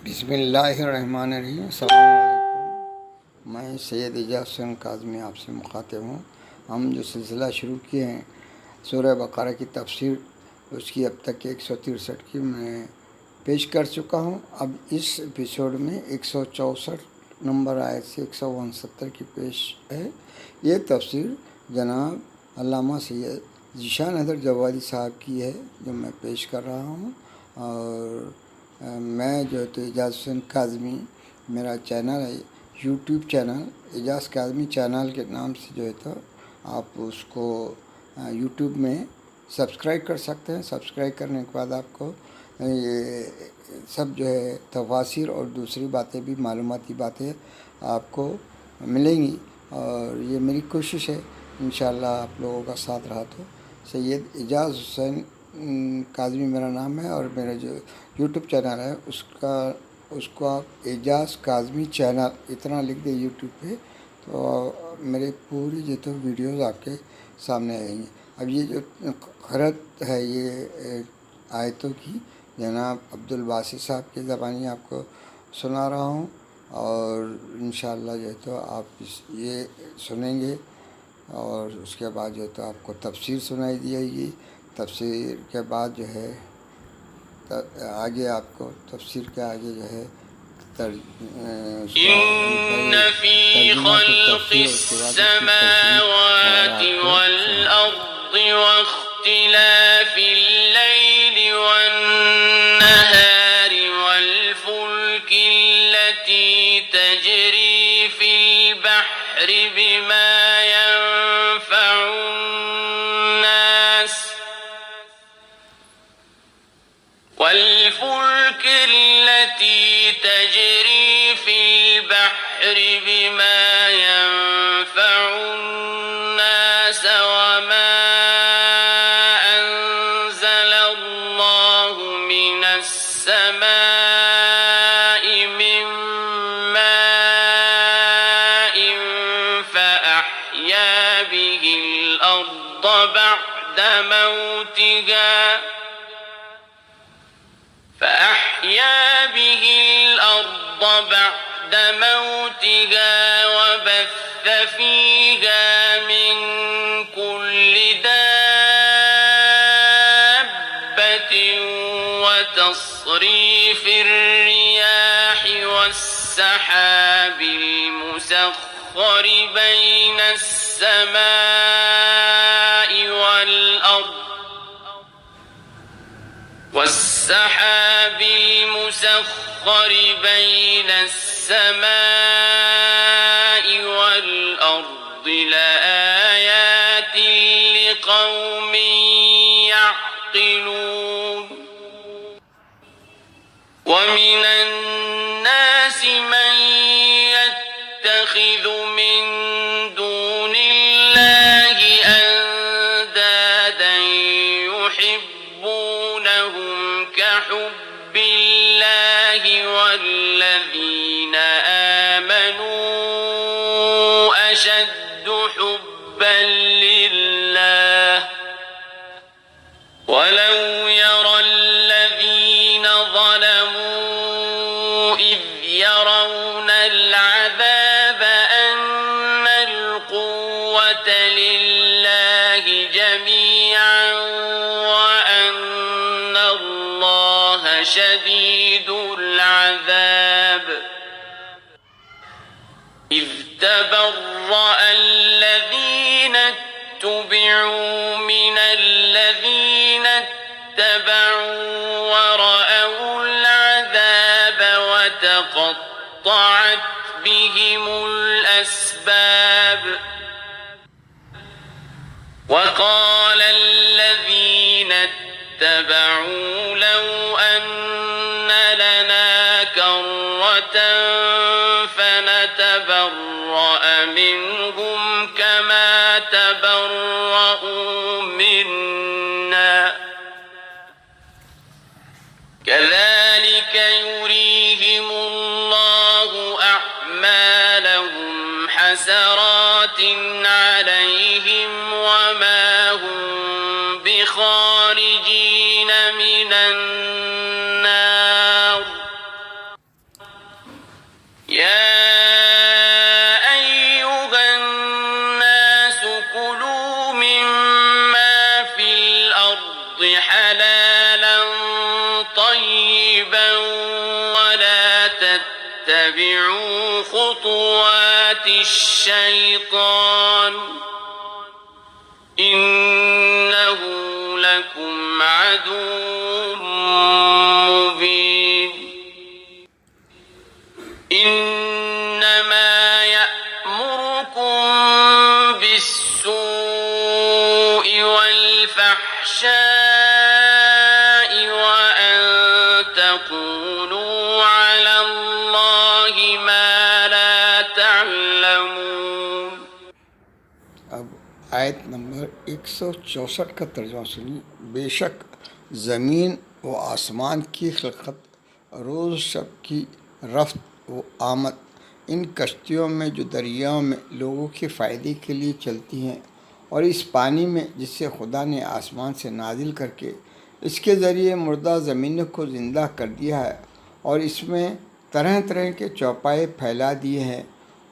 بسم اللہ الرحمن الرحیم. السلام علیکم. میں سید اعجاز حسین کاظمی آپ سے مخاطب ہوں. ہم جو سلسلہ شروع کیے ہیں سورہ بقرہ کی تفسیر، اس کی اب تک 163 کی میں پیش کر چکا ہوں. اب اس ایپیسوڈ میں 164 نمبر آیت سے 169 کی پیش ہے. یہ تفسیر جناب علامہ سید ذیشان حیدر جوادی صاحب کی ہے جو میں پیش کر رہا ہوں. اور میں جو ہے تو اعجاز حسین کاظمی میرا چینل ہے، یوٹیوب چینل اعجاز کاظمی چینل کے نام سے جو ہے تو آپ اس کو یوٹیوب میں سبسکرائب کر سکتے ہیں. سبسکرائب کرنے کے بعد آپ کو یہ سب جو ہے تفاسیر اور دوسری باتیں بھی معلوماتی باتیں آپ کو ملیں گی. اور یہ میری کوشش ہے انشاءاللہ آپ لوگوں کا ساتھ رہا تو. سید اعجاز حسین کاظمی میرا نام ہے اور میرا جو یوٹیوب چینل ہے اس کو آپ اعجاز کاظمی چینل اتنا لکھ دیں یوٹیوب پہ تو میرے پوری جو تو ویڈیوز آپ کے سامنے آئیں گی. اب یہ جو قرأت ہے یہ آیتوں کی جناب عبدالباسط صاحب کی زبانی آپ کو سنا رہا ہوں. اور انشاءاللہ جو ہے تو آپ یہ سنیں گے اور اس کے بعد جو ہے تو آپ کو تفسیر سنائی دی جائے گی. تفسیر کے بعد جو ہے آگے آپ کو تفسیر کے آگے جو ہے إن في خلق السماوات والأرض واختلاف الليل والنهار والفلك التي تجري في البحر بما ينفع الناس والفلك التي تجري في البحر بما ينفع الناس وما أنزل الله من السماء من ماء فأحيا به الأرض بعد موتها وبث فيها من كل دابة وتصريف الرياح والسحاب المسخر بين السماء والأرض لآيات لقوم يعقلون. ومن الناس من يتخذ من دون الله أندادا يحبونهم كحب الله والذين آمنوا أشد حبا لله. ولو يرى الذين ظلموا إذ يرون العذاب أن القوة لله جميعا وأن الله شديد العذاب. إذ تبرأ الذين اتبعوا من الذين اتبعوا ورأوا العذاب وتقطعت بهم الأسباب. وقال الذين اتبعوا لو أن لنا كرة فنتبرأ منهم كما تبرأوا منا كذلك يريهم الله أعمالهم حسرات عليهم وما هم بخارجين من النار. قريبا ولا تتبعوا خطوات الشيطان إنه لكم عدو مبين إنما يأمركم بالسوء والفحشاء وأن تقولوا على الله ما لا تعلمون. اب آیت نمبر 164 کا ترجمہ سنیے. بے شک زمین و آسمان کی خلقت، روز شب کی رفت و آمد، ان کشتیوں میں جو دریاؤں میں لوگوں کے فائدے کے لیے چلتی ہیں، اور اس پانی میں جسے خدا نے آسمان سے نازل کر کے اس کے ذریعے مردہ زمینوں کو زندہ کر دیا ہے، اور اس میں طرح طرح کے چوپائے پھیلا دیے ہیں،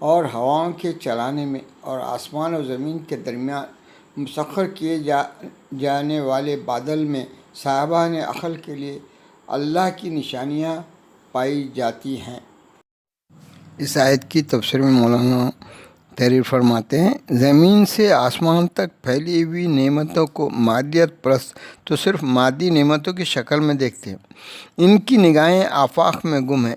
اور ہواؤں کے چلانے میں اور آسمان اور زمین کے درمیان مسخر کیے جانے والے بادل میں صاحبان عقل کے لیے اللہ کی نشانیاں پائی جاتی ہیں. اس آیت کی تفسیر میں مولانا تحریر فرماتے ہیں، زمین سے آسمان تک پھیلی ہوئی نعمتوں کو مادیت پرست تو صرف مادی نعمتوں کی شکل میں دیکھتے ہیں. ان کی نگاہیں آفاق میں گم ہیں.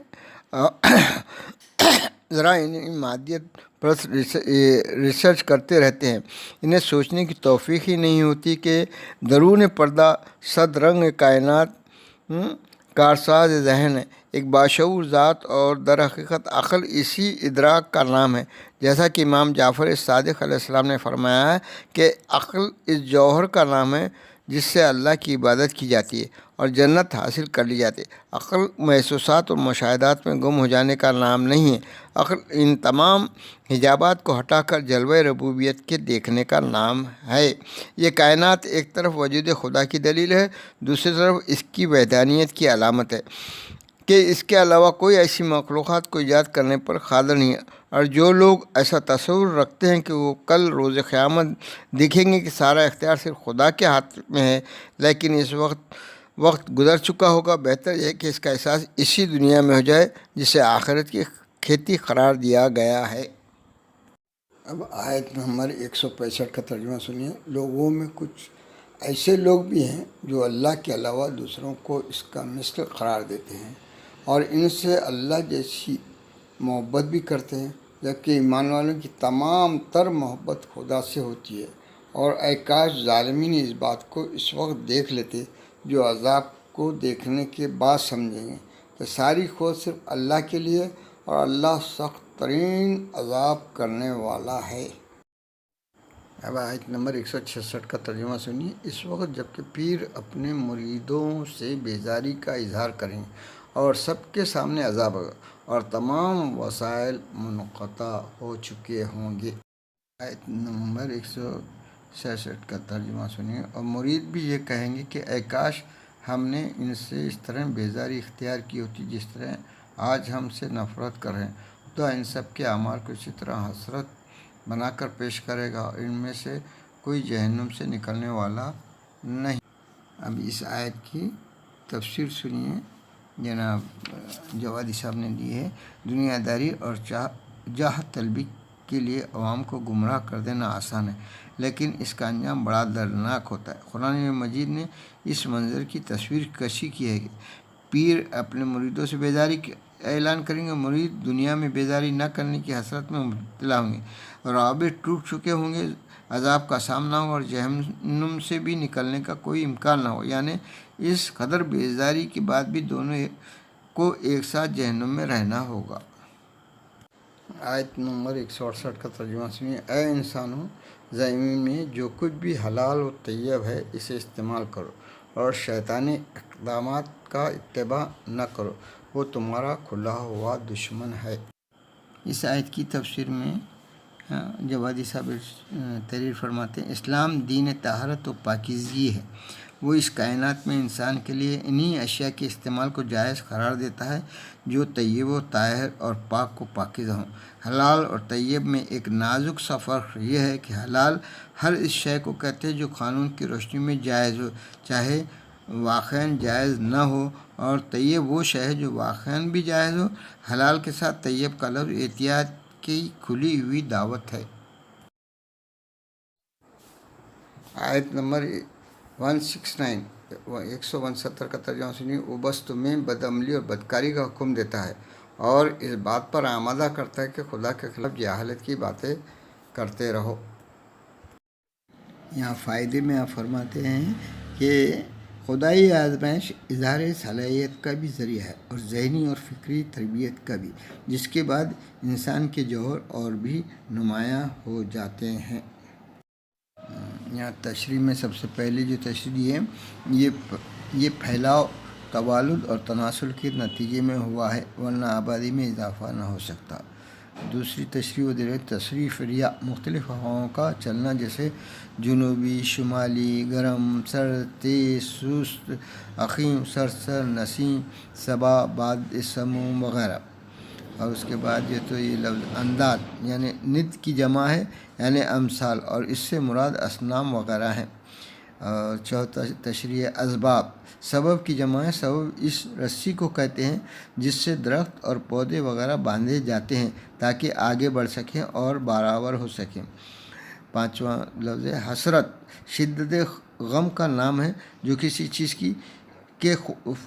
ذرا ان مادیت پرست ریسرچ کرتے رہتے ہیں، انہیں سوچنے کی توفیق ہی نہیں ہوتی کہ درون پردہ صد رنگ کائنات کارساز ذہن ہے، ایک باشعور ذات، اور در حقیقت عقل اسی ادراک کا نام ہے. جیسا کہ امام جعفر صادق علیہ السلام نے فرمایا ہے کہ عقل اس جوہر کا نام ہے جس سے اللہ کی عبادت کی جاتی ہے اور جنت حاصل کر لی جاتی ہے. عقل محسوسات اور مشاہدات میں گم ہو جانے کا نام نہیں ہے. عقل ان تمام حجابات کو ہٹا کر جلوہ ربوبیت کے دیکھنے کا نام ہے. یہ کائنات ایک طرف وجود خدا کی دلیل ہے، دوسری طرف اس کی وحدانیت کی علامت ہے کہ اس کے علاوہ کوئی ایسی مخلوقات کو ایجاد کرنے پر قادر نہیں ہے. اور جو لوگ ایسا تصور رکھتے ہیں کہ وہ کل روز قیامت دیکھیں گے کہ سارا اختیار صرف خدا کے ہاتھ میں ہے، لیکن اس وقت گزر چکا ہوگا، بہتر یہ ہے کہ اس کا احساس اسی دنیا میں ہو جائے جسے آخرت کی کھیتی قرار دیا گیا ہے. اب آیت نمبر 165 کا ترجمہ سنیے. لوگوں میں کچھ ایسے لوگ بھی ہیں جو اللہ کے علاوہ دوسروں کو اس کا مثل قرار دیتے ہیں اور ان سے اللہ جیسی محبت بھی کرتے ہیں، جبکہ ایمان والوں کی تمام تر محبت خدا سے ہوتی ہے. اور اے کاش ظالمین اس بات کو اس وقت دیکھ لیتے جو عذاب کو دیکھنے کے بعد سمجھیں گے کہ ساری خود صرف اللہ کے لیے، اور اللہ سخت ترین عذاب کرنے والا ہے. اب آیت نمبر 166 کا ترجمہ سنیے. اس وقت جبکہ پیر اپنے مریدوں سے بیزاری کا اظہار کریں اور سب کے سامنے عذاب ہوگا اور تمام وسائل منقطع ہو چکے ہوں گے. آیت نمبر 166 کا ترجمہ سنیے. اور مرید بھی یہ کہیں گے کہ اے کاش ہم نے ان سے اس طرح بیزاری اختیار کی ہوتی جس طرح آج ہم سے نفرت کر رہے ہیں. خدا ان سب کے اعمال کو اسی طرح حسرت بنا کر پیش کرے گا اور ان میں سے کوئی جہنم سے نکلنے والا نہیں. اب اس آیت کی تفسیر سنیے. جناب جوادی صاحب نے دی ہے. دنیا داری اور جاہ طلبی کے لیے عوام کو گمراہ کر دینا آسان ہے، لیکن اس کا انجام بڑا دردناک ہوتا ہے. قرآن مجید نے اس منظر کی تصویر کشی کی ہے کہ پیر اپنے مریدوں سے بیزاری اعلان کریں گے، مرید دنیا میں بیزاری نہ کرنے کی حسرت میں مبتلا ہوں گے، روابط ٹوٹ چکے ہوں گے، عذاب کا سامنا ہو اور جہنم سے بھی نکلنے کا کوئی امکان نہ ہو. یعنی اس قدر بیزاری کے بعد بھی دونوں کو ایک ساتھ جہنم میں رہنا ہوگا. آیت نمبر 168 کا ترجمہ سنیے. اے انسانوں، زمین میں جو کچھ بھی حلال و طیب ہے اسے استعمال کرو اور شیطانی اقدامات کا اتباع نہ کرو، وہ تمہارا کھلا ہوا دشمن ہے. اس آیت کی تفسیر میں جوادی صاحب تحریر فرماتے ہیں، اسلام دین طہارت و پاکیزگی ہے. وہ اس کائنات میں انسان کے لیے انہی اشیاء کے استعمال کو جائز قرار دیتا ہے جو طیب و طاہر اور پاک و پاکیزہ ہوں. حلال اور طیب میں ایک نازک سا فرق یہ ہے کہ حلال ہر اس شے کو کہتے ہیں جو قانون کی روشنی میں جائز ہو، چاہے واقعاً جائز نہ ہو، اور طیب وہ شے ہے جو واقعاً بھی جائز ہو۔ حلال کے ساتھ طیب کا لفظ احتیاط کی کھلی ہوئی دعوت ہے۔ آیت نمبر 169 169 کا ترجمہ سنیے۔ وہ بس تمہیں بدعملی اور بدکاری کا حکم دیتا ہے اور اس بات پر آمادہ کرتا ہے کہ خدا کے خلاف جہالت کی باتیں کرتے رہو۔ یہاں فائدے میں آپ فرماتے ہیں کہ خدائی آزمائش اظہار صلاحیت کا بھی ذریعہ ہے اور ذہنی اور فکری تربیت کا بھی، جس کے بعد انسان کے جوہر اور بھی نمایاں ہو جاتے ہیں۔ یہاں تشریح میں سب سے پہلے جو تشریح ہے یہ پھیلاؤ توالد اور تناسل کے نتیجے میں ہوا ہے، ورنہ آبادی میں اضافہ نہ ہو سکتا۔ دوسری تشریح و تصریف ریا مختلف ہواؤں کا چلنا، جیسے جنوبی، شمالی، گرم، سرد، تیز، سست، عقیم، سرسر، نسیم، صبا، باد سموم وغیرہ۔ اور اس کے بعد یہ لفظ انداد یعنی ند کی جمع ہے، یعنی امثال، اور اس سے مراد اصنام وغیرہ ہیں۔ اور چوتھا تشریح اسباب، سبب کی جمع ہے، سبب اس رسی کو کہتے ہیں جس سے درخت اور پودے وغیرہ باندھے جاتے ہیں تاکہ آگے بڑھ سکیں اور برابر ہو سکیں۔ پانچواں لفظ حسرت، شدت غم کا نام ہے جو کسی چیز کے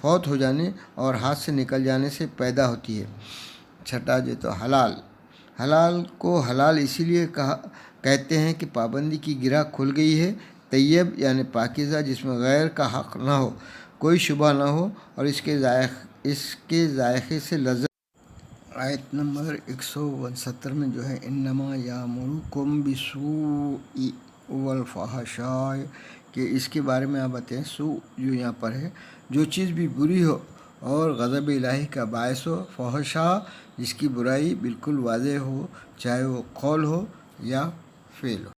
فوت ہو جانے اور ہاتھ سے نکل جانے سے پیدا ہوتی ہے۔ چھٹا تو حلال، حلال کو حلال اسی لیے کہتے ہیں کہ پابندی کی گرہ کھل گئی ہے۔ طیب یعنی پاکیزہ، جس میں غیر کا حق نہ ہو، کوئی شبہ نہ ہو اور اس کے ذائقے سے لذت۔ آیت نمبر 169 میں جو ہے انما یامرکم بالسوء والفحشاء، کہ اس کے بارے میں آپ بتائیں۔ سوء جو یہاں پر ہے، جو چیز بھی بری ہو اور غضب الہی کا باعث ہو، فحشاء جس کی برائی بالکل واضح ہو، چاہے وہ قول ہو یا فعل ہو۔